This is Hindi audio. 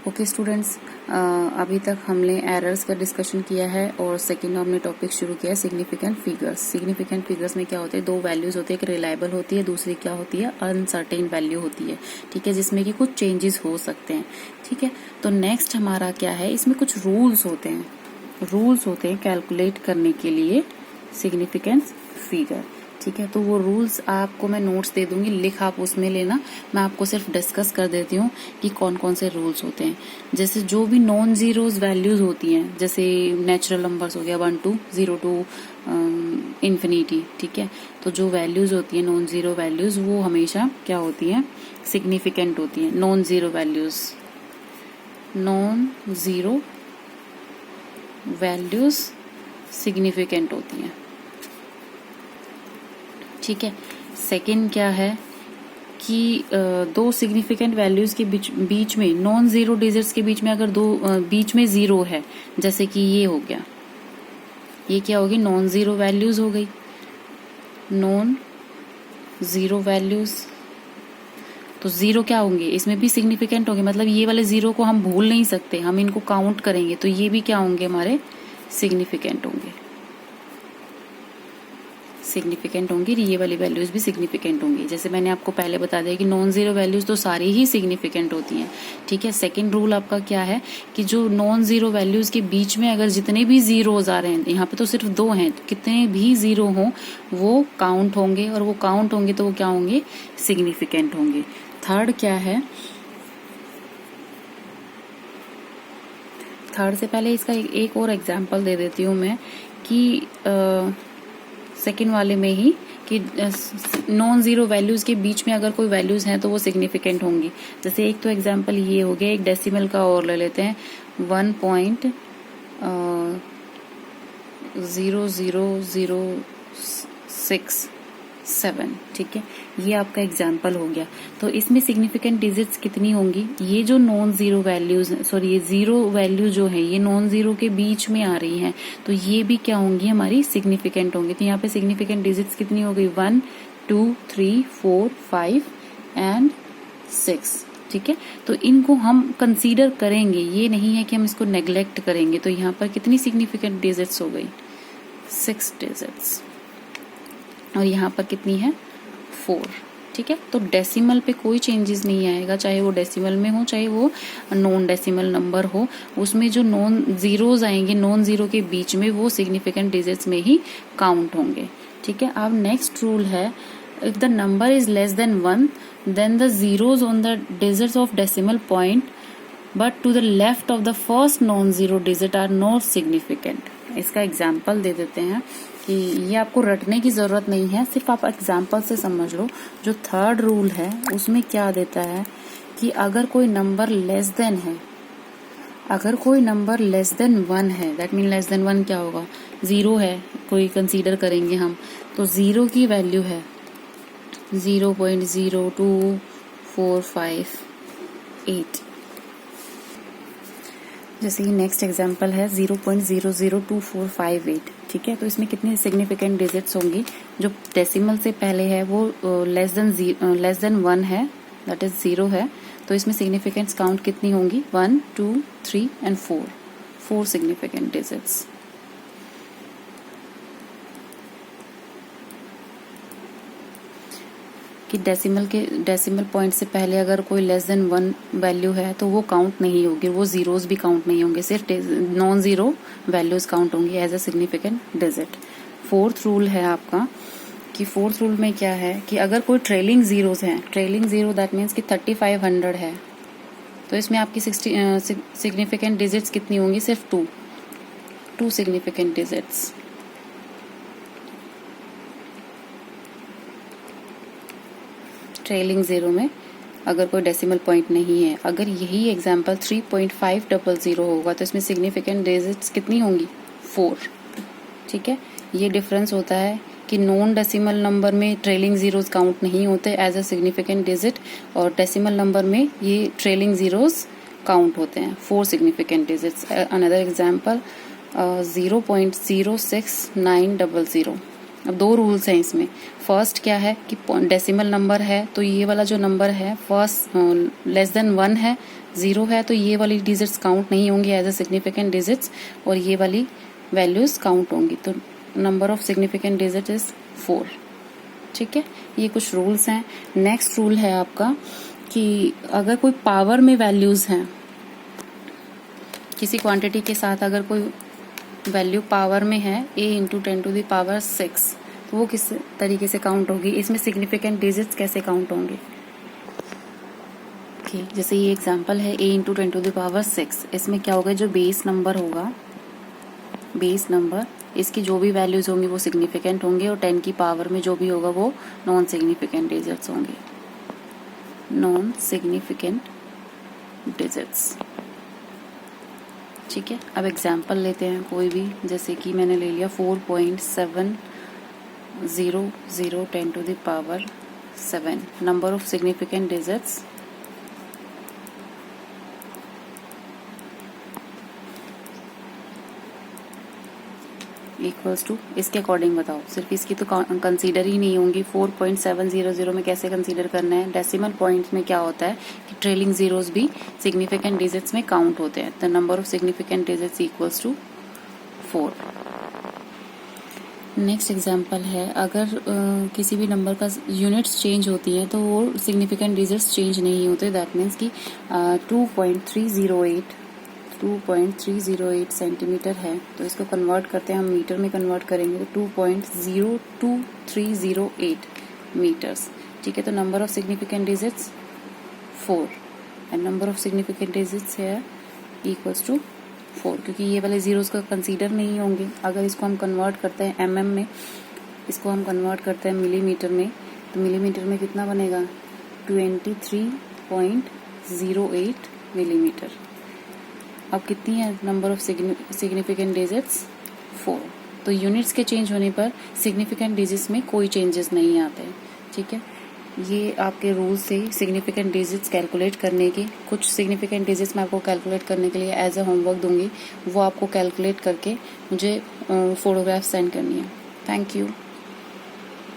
ओके स्टूडेंट्स, अभी तक हमने एरर्स का डिस्कशन किया है और सेकंड हमने टॉपिक शुरू किया है सिग्निफिकेंट फिगर्स। सिग्निफिकेंट फिगर्स में क्या होते हैं, दो वैल्यूज होती है, एक रिलायबल होती है, दूसरी क्या होती है, अनसर्टेन वैल्यू होती है। ठीक है, जिसमें कि कुछ चेंजेस हो सकते हैं। ठीक है, तो नेक्स्ट हमारा क्या है, इसमें कुछ रूल्स होते हैं कैलकुलेट करने के लिए सिग्निफिकेंट फिगर। ठीक है, तो वो रूल्स आपको मैं नोट्स दे दूंगी, लिख आप उसमें लेना। मैं आपको सिर्फ डिस्कस कर देती हूँ कि कौन कौन से रूल्स होते हैं। जैसे जो भी नॉन जीरोज वैल्यूज होती हैं, जैसे नेचुरल नंबर्स हो गया 1 to 0 to इन्फिनिटी। ठीक है, तो जो वैल्यूज होती है नॉन जीरो वैल्यूज, वो हमेशा क्या होती हैं, सिग्निफिकेंट होती हैं। नॉन जीरो वैल्यूज सिग्निफिकेंट होती हैं। ठीक है, सेकंड क्या है कि दो सिग्निफिकेंट वैल्यूज के बीच में नॉन जीरो डिजिट्स के बीच में अगर दो बीच में जीरो है, जैसे कि ये हो गया, ये क्या होगी, नॉन जीरो वैल्यूज हो गई। नॉन जीरो वैल्यूज तो जीरो क्या होंगे, इसमें भी सिग्निफिकेंट होंगे, मतलब ये वाले जीरो को हम भूल नहीं सकते, हम इनको काउंट करेंगे तो ये भी क्या होंगे, हमारे सिग्निफिकेंट होंगे। ये वाली वैल्यूज भी सिग्निफिकेंट होंगी। जैसे मैंने आपको पहले बता दिया कि नॉन जीरो वैल्यूज तो सारी ही सिग्निफिकेंट होती हैं। ठीक है, सेकंड रूल आपका क्या है कि जो नॉन जीरो वैल्यूज के बीच में अगर जितने भी जीरोज आ रहे हैं, यहाँ पे तो सिर्फ दो हैं, तो कितने भी जीरो हों वो काउंट होंगे, और वो काउंट होंगे तो वो क्या होंगे, सिग्निफिकेंट होंगे। थर्ड क्या है, थर्ड से पहले इसका एक और एग्जाम्पल दे देती हूँ मैं कि सेकेंड वाले में ही कि नॉन जीरो वैल्यूज के बीच में अगर कोई वैल्यूज हैं तो वो सिग्निफिकेंट होंगी। जैसे एक तो एग्जांपल ये हो गया, एक डेसिमल का और ले लेते हैं, 1.00067। ठीक है, ये आपका एग्जाम्पल हो गया। तो इसमें सिग्निफिकेंट डिजिट्स कितनी होंगी, ये जो नॉन जीरो वैल्यूज, सॉरी ये जीरो वैल्यू जो है ये नॉन जीरो के बीच में आ रही हैं, तो ये भी क्या होंगी, हमारी सिग्निफिकेंट होंगी। तो यहाँ पे सिग्निफिकेंट डिजिट्स कितनी हो गई, 1 2 3 4 5 एंड 6। ठीक है, तो इनको हम कंसीडर करेंगे, ये नहीं है कि हम इसको नेग्लेक्ट करेंगे। तो यहाँ पर कितनी सिग्निफिकेंट डिजिट्स हो गई, 6 डिजिट्स, और यहाँ पर कितनी है, 4। ठीक है, तो डेसिमल पे कोई चेंजेस नहीं आएगा, चाहे वो डेसिमल में हो चाहे वो नॉन डेसिमल नंबर हो, उसमें जो नॉन जीरोज आएंगे नॉन जीरो के बीच में, वो सिग्निफिकेंट डिजिट्स में ही काउंट होंगे। ठीक है, अब नेक्स्ट रूल है, if the number is less than 1 then the zeros on the digits of decimal point but to the left of the first non zero digit are not significant. इसका एग्जाम्पल दे देते हैं कि ये आपको रटने की जरूरत नहीं है, सिर्फ आप एग्जाम्पल से समझ लो। जो थर्ड रूल है उसमें क्या देता है कि अगर कोई नंबर लेस देन है, अगर कोई नंबर लेस देन 1 है, दैट मीन लेस देन 1 क्या होगा, 0 है, कोई कंसीडर करेंगे हम, तो 0 की वैल्यू है 0.02458। जैसे कि नेक्स्ट एग्जांपल है 0.002458। ठीक है, तो इसमें कितनी सिग्निफिकेंट डिजिट्स होंगी, जो डेसिमल से पहले है वो लेस देन 1 है, दैट इज 0 है, तो इसमें सिग्निफिकेंट्स काउंट कितनी होंगी, 1 2 3 एंड 4 सिग्निफिकेंट डिजिट्स। कि डेसिमल पॉइंट से पहले अगर कोई लेस देन 1 वैल्यू है तो वो काउंट नहीं होगी, वो जीरोस भी काउंट नहीं होंगे, सिर्फ नॉन जीरो वैल्यूज काउंट होंगी as a significant digit. Fourth rule है आपका कि फोर्थ रूल में क्या है कि अगर कोई ट्रेलिंग जीरोस हैं, ट्रेलिंग जीरो दैट मीन्स कि 3500 है, तो इसमें आपकी 60 सिग्निफिकेंट डिजिट्स कितनी होंगी, सिर्फ 2 सिग्निफिकेंट डिजिट्स। ट्रेलिंग जीरो में अगर कोई डेसिमल पॉइंट नहीं है, अगर यही एग्जांपल 3.500 होगा तो इसमें सिग्निफिकेंट डिजिट्स कितनी होंगी, 4। ठीक है, ये डिफरेंस होता है कि नॉन डेसिमल नंबर में ट्रेलिंग जीरोस काउंट नहीं होते एज अ सिग्निफिकेंट डिजिट, और डेसिमल नंबर में ये ट्रेलिंग जीरोस काउंट होते हैं, 4 सिग्निफिकेंट डिजिट्स। Another example 0.06900। अब 2 रूल्स हैं इसमें। फर्स्ट क्या है कि डेसिमल नंबर है तो ये वाला जो नंबर है फर्स्ट लेस देन 1 है, ज़ीरो है तो ये वाली डिजिट्स काउंट नहीं होंगी एज अ सिग्निफिकेंट डिजिट्स और ये वाली वैल्यूज काउंट होंगी। तो number of significant digit is 4। ठीक है, ये कुछ रूल्स हैं। नेक्स्ट रूल है आपका कि अगर कोई पावर में वैल्यूज हैं, किसी क्वांटिटी के साथ अगर कोई वैल्यू पावर में है a इंटू 10⁶, तो वो किस तरीके से काउंट होगी, इसमें सिग्निफिकेंट डिजिट्स कैसे काउंट होंगे। ठीक, जैसे ये एग्जांपल है a इंटू 10⁶, इसमें क्या होगा, जो बेस नंबर होगा, बेस नंबर, इसकी जो भी वैल्यूज होंगी वो सिग्निफिकेंट होंगे और 10 की पावर में जो भी होगा वो नॉन सिग्निफिकेंट डिजिट्स होंगे, नॉन सिग्निफिकेंट डिजिट्स। ठीक है, अब एग्जाम्पल लेते हैं कोई भी, जैसे कि मैंने ले लिया 4.70010⁻7 number of significant digits equals to, इसके अकॉर्डिंग बताओ, सिर्फ इसकी तो कंसीडर ही नहीं होंगी। 4.700 में कैसे कंसीडर करना है, डेसिमल पॉइंट्स में क्या होता है कि ट्रेलिंग जीरोस भी सिग्निफिकेंट डिजिट्स में काउंट होते हैं। The number of significant digits equals to 4। Next example है, अगर किसी भी नंबर का यूनिट्स चेंज होती हैं तो वो सिग्निफिकेंट डिजिट्स चेंज नहीं होते। दैट मीन्स कि 2.308 सेंटीमीटर है, तो इसको कन्वर्ट करते हैं हम मीटर में, कन्वर्ट करेंगे तो 2.02308 मीटर्स। ठीक है, तो number of significant digits 4 and number of significant digits है इक्वल्स टू 4, क्योंकि ये वाले जीरोस का कंसीडर नहीं होंगे। अगर इसको हम कन्वर्ट करते हैं mm में, इसको हम कन्वर्ट करते हैं मिलीमीटर में, तो मिलीमीटर में कितना बनेगा, 23.08 मिलीमीटर। अब कितनी है नंबर ऑफ सिग्निफिकेंट डिजिट्स, 4। तो यूनिट्स के चेंज होने पर सिग्निफिकेंट डिजिट्स में कोई चेंजेस नहीं आते। ठीक है, ये आपके रूल से सिग्निफिकेंट डिजिट्स कैलकुलेट करने के, कुछ सिग्निफिकेंट डिजिट्स मैं आपको कैलकुलेट करने के लिए एज अ होमवर्क दूंगी, वो आपको कैलकुलेट करके मुझे फोटोग्राफ सेंड करनी है। Thank you.